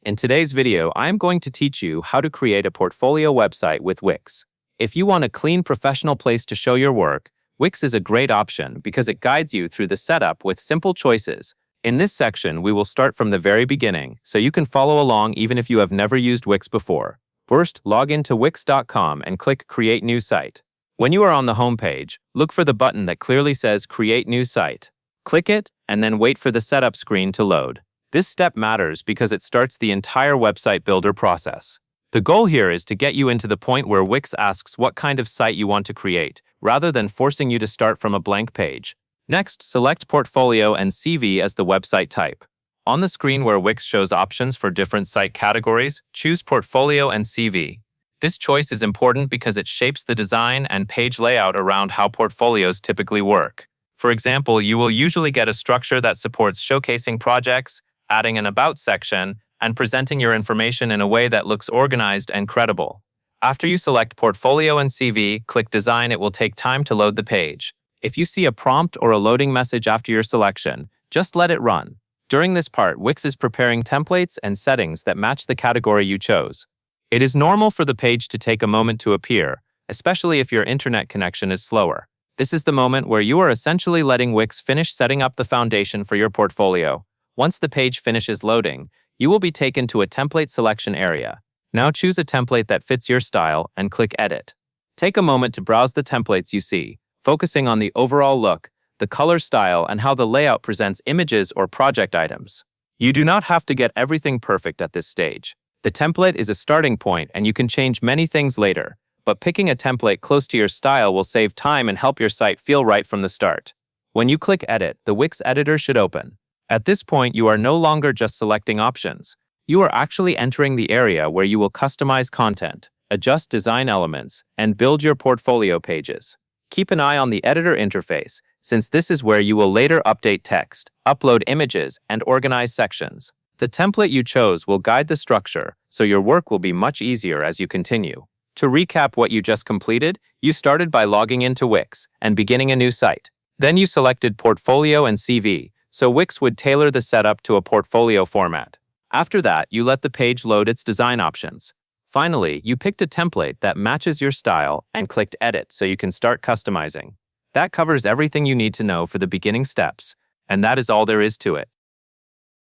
In today's video, I am going to teach you how to create a portfolio website with Wix. If you want a clean, professional place to show your work, Wix is a great option because it guides you through the setup with simple choices. In this section, we will start from the very beginning, so you can follow along even if you have never used Wix before. First, log into wix.com and click Create New Site. When you are on the home page, look for the button that clearly says Create New Site. Click it, and then wait for the setup screen to load. This step matters because it starts the entire website builder process. The goal here is to get you into the point where Wix asks what kind of site you want to create, rather than forcing you to start from a blank page. Next, select Portfolio and CV as the website type. On the screen where Wix shows options for different site categories, choose Portfolio and CV. This choice is important because it shapes the design and page layout around how portfolios typically work. For example, you will usually get a structure that supports showcasing projects, adding an About section, and presenting your information in a way that looks organized and credible. After you select Portfolio and CV, click Design. It will take time to load the page. If you see a prompt or a loading message after your selection, just let it run. During this part, Wix is preparing templates and settings that match the category you chose. It is normal for the page to take a moment to appear, especially if your internet connection is slower. This is the moment where you are essentially letting Wix finish setting up the foundation for your portfolio. Once the page finishes loading, you will be taken to a template selection area. Now choose a template that fits your style and click Edit. Take a moment to browse the templates you see, focusing on the overall look, the color style, and how the layout presents images or project items. You do not have to get everything perfect at this stage. The template is a starting point and you can change many things later, but picking a template close to your style will save time and help your site feel right from the start. When you click Edit, the Wix editor should open. At this point, you are no longer just selecting options. You are actually entering the area where you will customize content, adjust design elements, and build your portfolio pages. Keep an eye on the editor interface, since this is where you will later update text, upload images, and organize sections. The template you chose will guide the structure, so your work will be much easier as you continue. To recap what you just completed, you started by logging into Wix and beginning a new site. Then you selected Portfolio and CV, so Wix would tailor the setup to a portfolio format. After that, you let the page load its design options. Finally, you picked a template that matches your style and clicked Edit so you can start customizing. That covers everything you need to know for the beginning steps, and that is all there is to it.